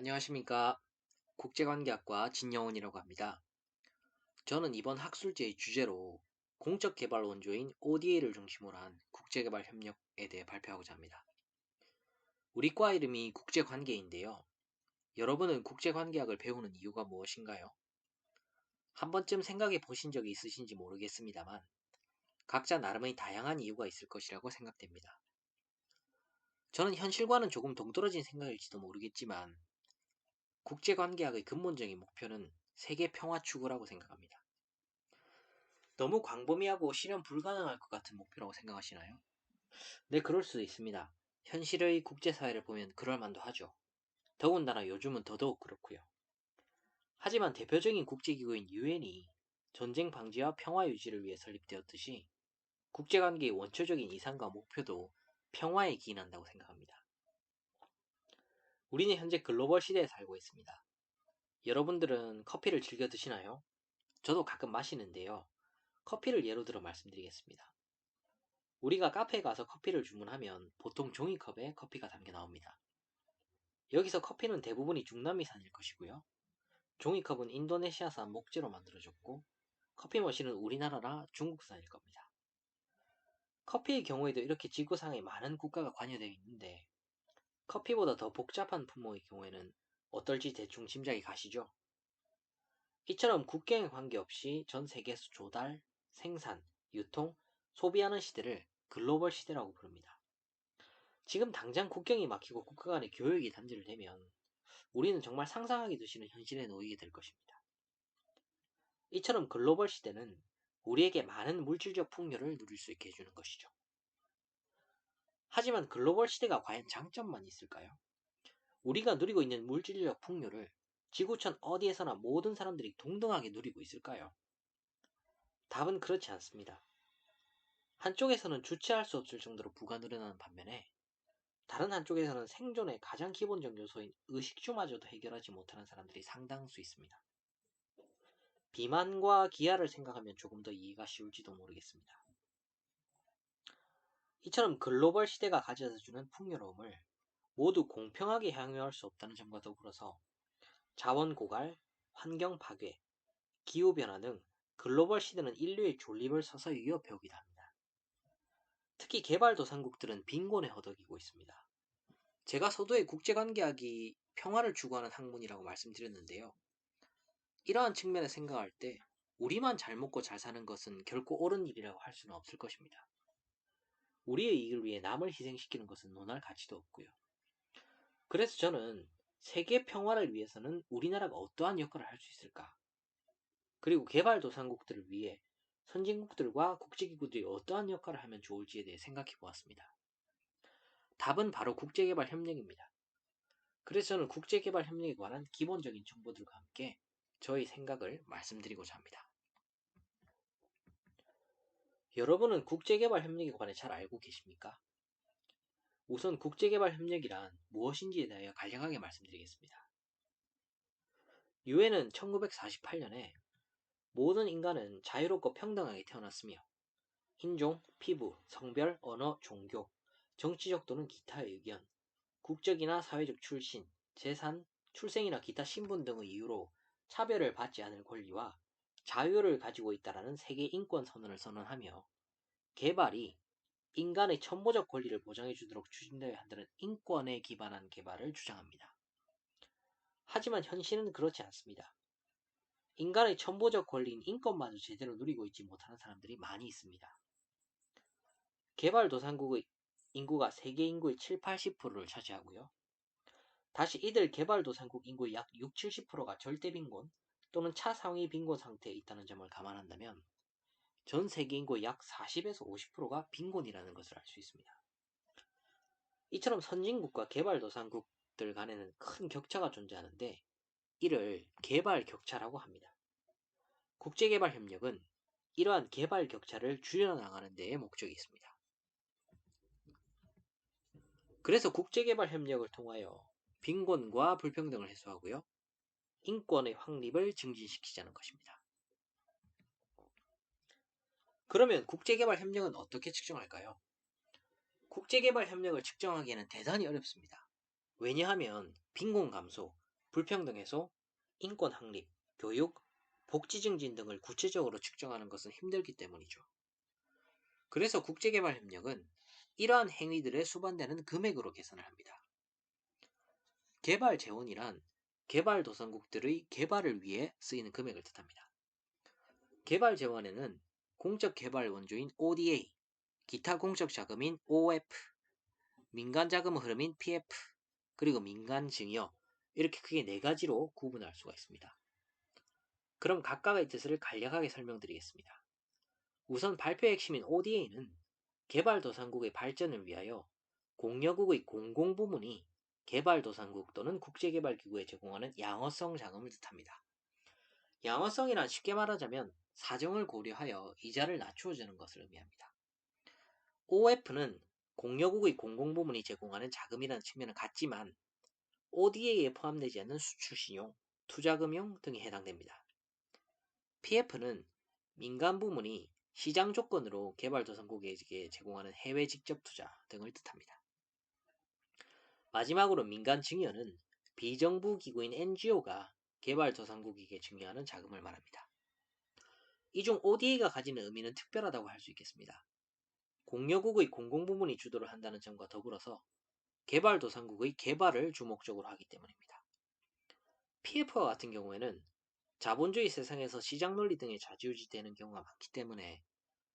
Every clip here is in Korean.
안녕하십니까. 국제관계학과 진영훈이라고 합니다. 저는 이번 학술제의 주제로 공적 개발 원조인 ODA를 중심으로 한 국제개발 협력에 대해 발표하고자 합니다. 우리 과 이름이 국제관계인데요. 여러분은 국제관계학을 배우는 이유가 무엇인가요? 한 번쯤 생각해 보신 적이 있으신지 모르겠습니다만 각자 나름의 다양한 이유가 있을 것이라고 생각됩니다. 저는 현실과는 조금 동떨어진 생각일지도 모르겠지만 국제관계학의 근본적인 목표는 세계 평화 추구라고 생각합니다. 너무 광범위하고 실현 불가능할 것 같은 목표라고 생각하시나요? 네, 그럴 수도 있습니다. 현실의 국제사회를 보면 그럴 만도 하죠. 더군다나 요즘은 더더욱 그렇고요. 하지만 대표적인 국제기구인 유엔이 전쟁 방지와 평화 유지를 위해 설립되었듯이 국제관계의 원초적인 이상과 목표도 평화에 기인한다고 생각합니다. 우리는 현재 글로벌 시대에 살고 있습니다. 여러분들은 커피를 즐겨 드시나요? 저도 가끔 마시는데요. 커피를 예로 들어 말씀드리겠습니다. 우리가 카페에 가서 커피를 주문하면 보통 종이컵에 커피가 담겨 나옵니다. 여기서 커피는 대부분이 중남미산일 것이고요. 종이컵은 인도네시아산 목재로 만들어졌고 커피 머신은 우리나라나 중국산일 겁니다. 커피의 경우에도 이렇게 지구상에 많은 국가가 관여되어 있는데 커피보다 더 복잡한 품목의 경우에는 어떨지 대충 짐작이 가시죠? 이처럼 국경에 관계없이 전 세계에서 조달, 생산, 유통, 소비하는 시대를 글로벌 시대라고 부릅니다. 지금 당장 국경이 막히고 국가 간의 교역이 단절되면 우리는 정말 상상하기도 싫은 현실에 놓이게 될 것입니다. 이처럼 글로벌 시대는 우리에게 많은 물질적 풍요를 누릴 수 있게 해주는 것이죠. 하지만 글로벌 시대가 과연 장점만 있을까요? 우리가 누리고 있는 물질적 풍요를 지구촌 어디에서나 모든 사람들이 동등하게 누리고 있을까요? 답은 그렇지 않습니다. 한쪽에서는 주체할 수 없을 정도로 부가 늘어나는 반면에 다른 한쪽에서는 생존의 가장 기본적 요소인 의식주마저도 해결하지 못하는 사람들이 상당수 있습니다. 비만과 기아를 생각하면 조금 더 이해가 쉬울지도 모르겠습니다. 이처럼 글로벌 시대가 가져다주는 풍요로움을 모두 공평하게 향유할 수 없다는 점과 더불어서 자원 고갈, 환경 파괴, 기후변화 등 글로벌 시대는 인류의 존립을 서서히 위협해오기도 합니다. 특히 개발도상국들은 빈곤에 허덕이고 있습니다. 제가 서두에 국제관계학이 평화를 추구하는 학문이라고 말씀드렸는데요. 이러한 측면에 생각할 때 우리만 잘 먹고 잘 사는 것은 결코 옳은 일이라고 할 수는 없을 것입니다. 우리의 이익을 위해 남을 희생시키는 것은 논할 가치도 없고요. 그래서 저는 세계 평화를 위해서는 우리나라가 어떠한 역할을 할 수 있을까? 그리고 개발도상국들을 위해 선진국들과 국제기구들이 어떠한 역할을 하면 좋을지에 대해 생각해 보았습니다. 답은 바로 국제개발협력입니다. 그래서 저는 국제개발협력에 관한 기본적인 정보들과 함께 저의 생각을 말씀드리고자 합니다. 여러분은 국제개발협력에 관해 잘 알고 계십니까? 우선 국제개발협력이란 무엇인지에 대하여 간략하게 말씀드리겠습니다. 유엔은 1948년에 모든 인간은 자유롭고 평등하게 태어났으며 인종, 피부, 성별, 언어, 종교, 정치적 또는 기타의 의견, 국적이나 사회적 출신, 재산, 출생이나 기타 신분 등의 이유로 차별을 받지 않을 권리와 자유를 가지고 있다라는 세계 인권 선언을 선언하며 개발이 인간의 천보적 권리를 보장해 주도록 추진되어야 한다는 인권에 기반한 개발을 주장합니다. 하지만 현실은 그렇지 않습니다. 인간의 천보적 권리인 인권마저 제대로 누리고 있지 못하는 사람들이 많이 있습니다. 개발도상국의 인구가 세계 인구의 7, 80%를 차지하고요. 다시 이들 개발도상국 인구의 약 6, 70%가 절대 빈곤 또는 차상위 빈곤 상태에 있다는 점을 감안한다면 전 세계 인구의 약 40에서 50%가 빈곤이라는 것을 알 수 있습니다. 이처럼 선진국과 개발도상국들 간에는 큰 격차가 존재하는데 이를 개발 격차라고 합니다. 국제개발협력은 이러한 개발 격차를 줄여나가는 데에 목적이 있습니다. 그래서 국제개발협력을 통하여 빈곤과 불평등을 해소하고요. 인권의 확립을 증진시키자는 것입니다. 그러면 국제개발협력은 어떻게 측정할까요? 국제개발협력을 측정하기에는 대단히 어렵습니다. 왜냐하면 빈곤 감소, 불평등 해소, 인권 확립, 교육, 복지 증진 등을 구체적으로 측정하는 것은 힘들기 때문이죠. 그래서 국제개발협력은 이러한 행위들에 수반되는 금액으로 계산을 합니다. 개발 재원이란 개발도상국들의 개발을 위해 쓰이는 금액을 뜻합니다. 개발 재원에는 공적 개발 원조인 ODA, 기타 공적 자금인 OF, 민간 자금 흐름인 PF, 그리고 민간 증여, 이렇게 크게 네 가지로 구분할 수가 있습니다. 그럼 각각의 뜻을 간략하게 설명드리겠습니다. 우선 발표의 핵심인 ODA는 개발도상국의 발전을 위하여 공여국의 공공부문이 개발도상국 또는 국제개발기구에 제공하는 양어성 자금을 뜻합니다. 양어성이란 쉽게 말하자면 사정을 고려하여 이자를 낮추어 주는 것을 의미합니다. OF는 공여국의 공공부문이 제공하는 자금이라는 측면은 같지만 ODA에 포함되지 않는 수출신용, 투자금융 등이 해당됩니다. PF는 민간 부문이 시장 조건으로 개발도상국에게 제공하는 해외 직접 투자 등을 뜻합니다. 마지막으로 민간 증여는 비정부 기구인 NGO가 개발도상국에게 증여하는 자금을 말합니다. 이 중 ODA가 가지는 의미는 특별하다고 할 수 있겠습니다. 공여국의 공공부문이 주도를 한다는 점과 더불어서 개발도상국의 개발을 주목적으로 하기 때문입니다. PF와 같은 경우에는 자본주의 세상에서 시장 논리 등에 좌지우지되는 경우가 많기 때문에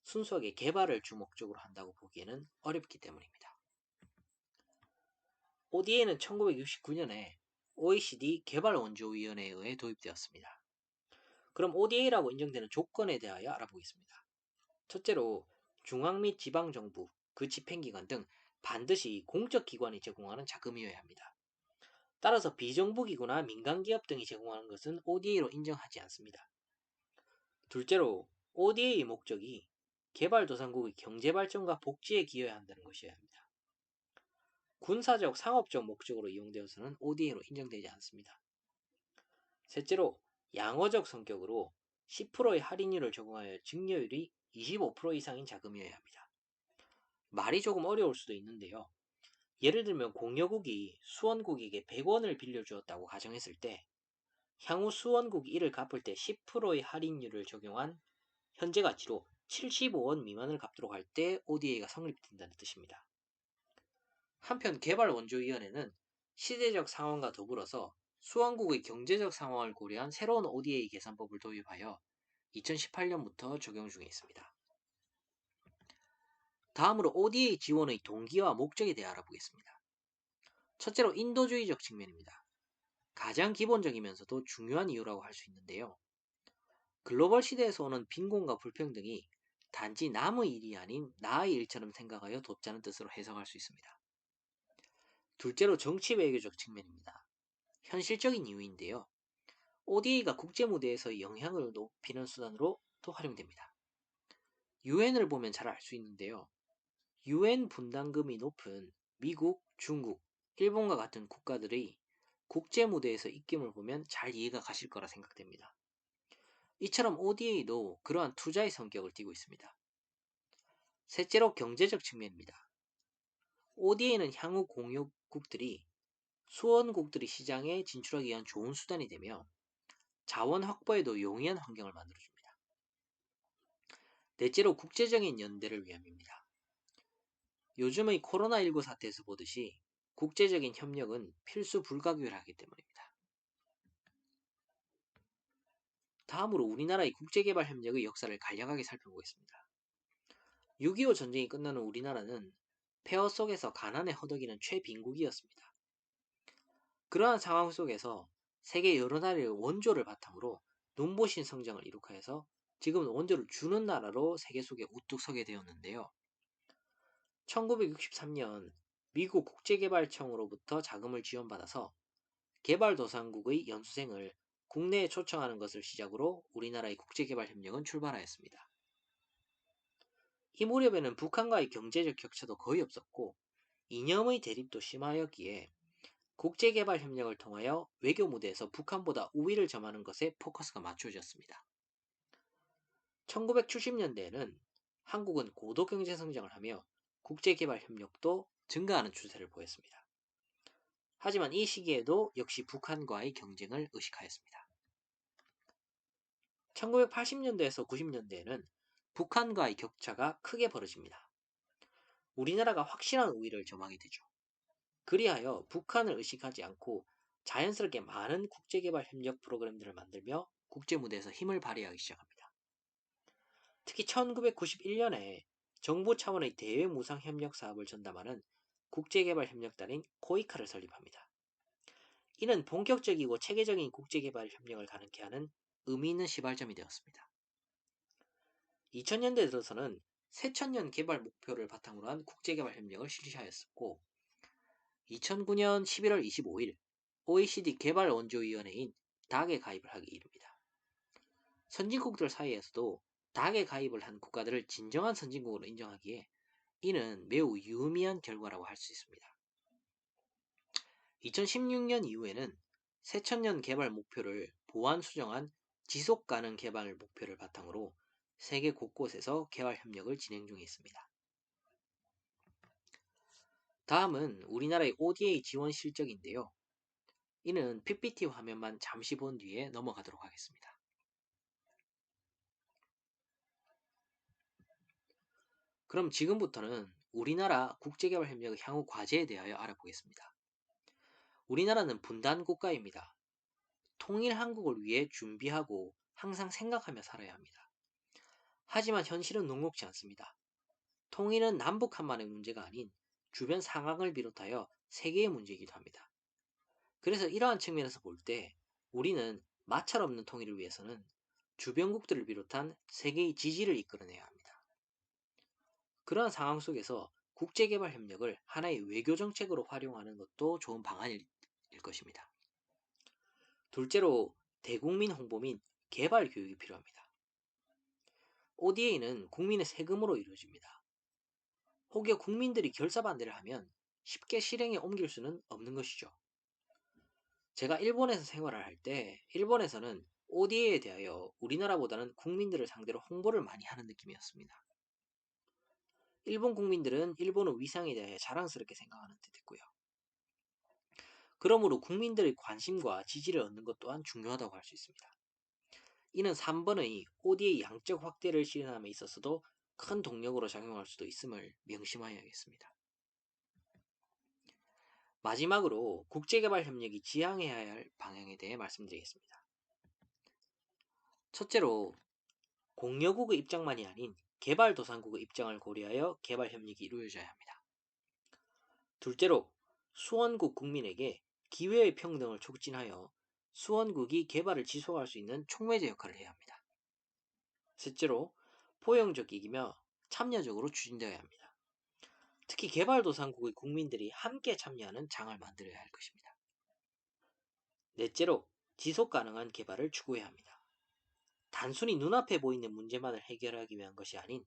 순수하게 개발을 주목적으로 한다고 보기에는 어렵기 때문입니다. ODA는 1969년에 OECD 개발원조위원회에 의해 도입되었습니다. 그럼 ODA라고 인정되는 조건에 대하여 알아보겠습니다. 첫째로 중앙 및 지방정부, 그 집행기관 등 반드시 공적 기관이 제공하는 자금이어야 합니다. 따라서 비정부기구나 민간기업 등이 제공하는 것은 ODA로 인정하지 않습니다. 둘째로 ODA의 목적이 개발도상국의 경제발전과 복지에 기여해야 한다는 것이어야 합니다. 군사적, 상업적 목적으로 이용되어서는 ODA로 인정되지 않습니다. 셋째로 양어적 성격으로 10%의 할인율을 적용하여 증여율이 25% 이상인 자금이어야 합니다. 말이 조금 어려울 수도 있는데요. 예를 들면 공여국이 수원국에게 100원을 빌려주었다고 가정했을 때 향후 수원국이 이를 갚을 때 10%의 할인율을 적용한 현재 가치로 75원 미만을 갚도록 할 때 ODA가 성립된다는 뜻입니다. 한편 개발원조위원회는 시대적 상황과 더불어서 수원국의 경제적 상황을 고려한 새로운 ODA 계산법을 도입하여 2018년부터 적용 중에 있습니다. 다음으로 ODA 지원의 동기와 목적에 대해 알아보겠습니다. 첫째로 인도주의적 측면입니다. 가장 기본적이면서도 중요한 이유라고 할 수 있는데요. 글로벌 시대에서 오는 빈곤과 불평등이 단지 남의 일이 아닌 나의 일처럼 생각하여 돕자는 뜻으로 해석할 수 있습니다. 둘째로 정치 외교적 측면입니다. 현실적인 이유인데요. ODA가 국제 무대에서의 영향을 높이는 수단으로 또 활용됩니다. 유엔을 보면 잘 알 수 있는데요. 유엔 분담금이 높은 미국, 중국, 일본과 같은 국가들의 국제 무대에서 입김을 보면 잘 이해가 가실 거라 생각됩니다. 이처럼 ODA도 그러한 투자의 성격을 띠고 있습니다. 셋째로 경제적 측면입니다. ODA는 향후 공유국들이 수원국들이 시장에 진출하기 위한 좋은 수단이 되며 자원 확보에도 용이한 환경을 만들어줍니다. 넷째로 국제적인 연대를 위함입니다. 요즘의 코로나19 사태에서 보듯이 국제적인 협력은 필수 불가결하기 때문입니다. 다음으로 우리나라의 국제개발협력의 역사를 간략하게 살펴보겠습니다. 6.25 전쟁이 끝난 후 우리나라는 폐허 속에서 가난에 허덕이는 최빈국이었습니다. 그러한 상황 속에서 세계 여러 나라의 원조를 바탕으로 눈부신 성장을 이룩하여서 지금은 원조를 주는 나라로 세계 속에 우뚝 서게 되었는데요. 1963년 미국 국제개발청으로부터 자금을 지원받아서 개발도상국의 연수생을 국내에 초청하는 것을 시작으로 우리나라의 국제개발협력은 출발하였습니다. 이 무렵에는 북한과의 경제적 격차도 거의 없었고 이념의 대립도 심하였기에 국제개발협력을 통하여 외교 무대에서 북한보다 우위를 점하는 것에 포커스가 맞춰졌습니다. 1970년대에는 한국은 고도 경제 성장을 하며 국제개발협력도 증가하는 추세를 보였습니다. 하지만 이 시기에도 역시 북한과의 경쟁을 의식하였습니다. 1980년대에서 90년대에는 북한과의 격차가 크게 벌어집니다. 우리나라가 확실한 우위를 점하게 되죠. 그리하여 북한을 의식하지 않고 자연스럽게 많은 국제개발협력 프로그램들을 만들며 국제무대에서 힘을 발휘하기 시작합니다. 특히 1991년에 정부 차원의 대외무상협력 사업을 전담하는 국제개발협력단인 코이카를 설립합니다. 이는 본격적이고 체계적인 국제개발협력을 가능케 하는 의미 있는 시발점이 되었습니다. 2000년대 들어서는 새천년 개발 목표를 바탕으로 한 국제개발협력을 실시하였었고 2009년 11월 25일 OECD 개발원조위원회인 닥에 가입을 하게 이릅니다. 선진국들 사이에서도 닥에 가입을 한 국가들을 진정한 선진국으로 인정하기에 이는 매우 유의미한 결과라고 할 수 있습니다. 2016년 이후에는 새천년 개발 목표를 보완 수정한 지속가능 개발 목표를 바탕으로 세계 곳곳에서 개발 협력을 진행 중에 있습니다. 다음은 우리나라의 ODA 지원 실적인데요. 이는 PPT 화면만 잠시 본 뒤에 넘어가도록 하겠습니다. 그럼 지금부터는 우리나라 국제개발협력의 향후 과제에 대하여 알아보겠습니다. 우리나라는 분단 국가입니다. 통일 한국을 위해 준비하고 항상 생각하며 살아야 합니다. 하지만 현실은 녹록지 않습니다. 통일은 남북한만의 문제가 아닌 주변 상황을 비롯하여 세계의 문제이기도 합니다. 그래서 이러한 측면에서 볼 때 우리는 마찰 없는 통일을 위해서는 주변국들을 비롯한 세계의 지지를 이끌어내야 합니다. 그러한 상황 속에서 국제개발협력을 하나의 외교정책으로 활용하는 것도 좋은 방안일 것입니다. 둘째로 대국민 홍보 및 개발 교육이 필요합니다. ODA는 국민의 세금으로 이루어집니다. 혹여 국민들이 결사반대를 하면 쉽게 실행에 옮길 수는 없는 것이죠. 제가 일본에서 생활을 할 때 일본에서는 ODA에 대하여 우리나라보다는 국민들을 상대로 홍보를 많이 하는 느낌이었습니다. 일본 국민들은 일본의 위상에 대해 자랑스럽게 생각하는 듯했고요. 그러므로 국민들의 관심과 지지를 얻는 것 또한 중요하다고 할 수 있습니다. 이는 3번의 ODA 양적 확대를 실현함에 있어서도 큰 동력으로 작용할 수도 있음을 명심하여야겠습니다. 마지막으로 국제개발협력이 지향해야 할 방향에 대해 말씀드리겠습니다. 첫째로 공여국의 입장만이 아닌 개발도상국의 입장을 고려하여 개발협력이 이루어져야 합니다. 둘째로 수원국 국민에게 기회의 평등을 촉진하여 수원국이 개발을 지속할 수 있는 촉매제 역할을 해야 합니다. 셋째로 포용적이며 참여적으로 추진되어야 합니다. 특히 개발도상국의 국민들이 함께 참여하는 장을 만들어야 할 것입니다. 넷째로 지속가능한 개발을 추구해야 합니다. 단순히 눈앞에 보이는 문제만을 해결하기 위한 것이 아닌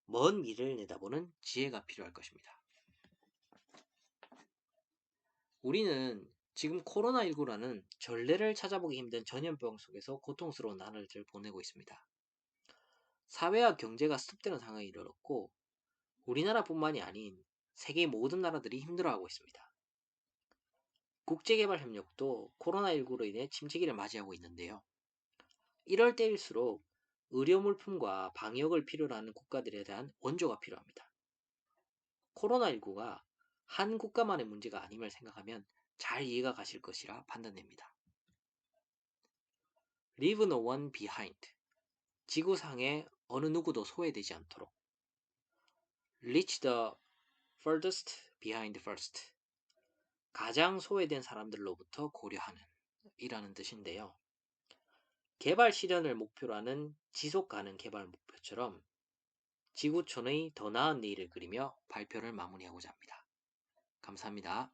먼 미래를 내다보는 지혜가 필요할 것입니다. 우리는 지금 코로나19라는 전례를 찾아보기 힘든 전염병 속에서 고통스러운 나날을 보내고 있습니다. 사회와 경제가 스톱되는 상황에 이르렀고 우리나라뿐만이 아닌 세계 모든 나라들이 힘들어하고 있습니다. 국제개발협력도 코로나19로 인해 침체기를 맞이하고 있는데요. 이럴 때일수록 의료물품과 방역을 필요로 하는 국가들에 대한 원조가 필요합니다. 코로나19가 한 국가만의 문제가 아님을 생각하면 잘 이해가 가실 것이라 판단됩니다. Leave no one behind. 지구상에 어느 누구도 소외되지 않도록. Reach the furthest behind first. 가장 소외된 사람들로부터 고려하는 이라는 뜻인데요. 개발 실현을 목표로 하는 지속가능 개발 목표처럼 지구촌의 더 나은 내일을 그리며 발표를 마무리하고자 합니다. 감사합니다.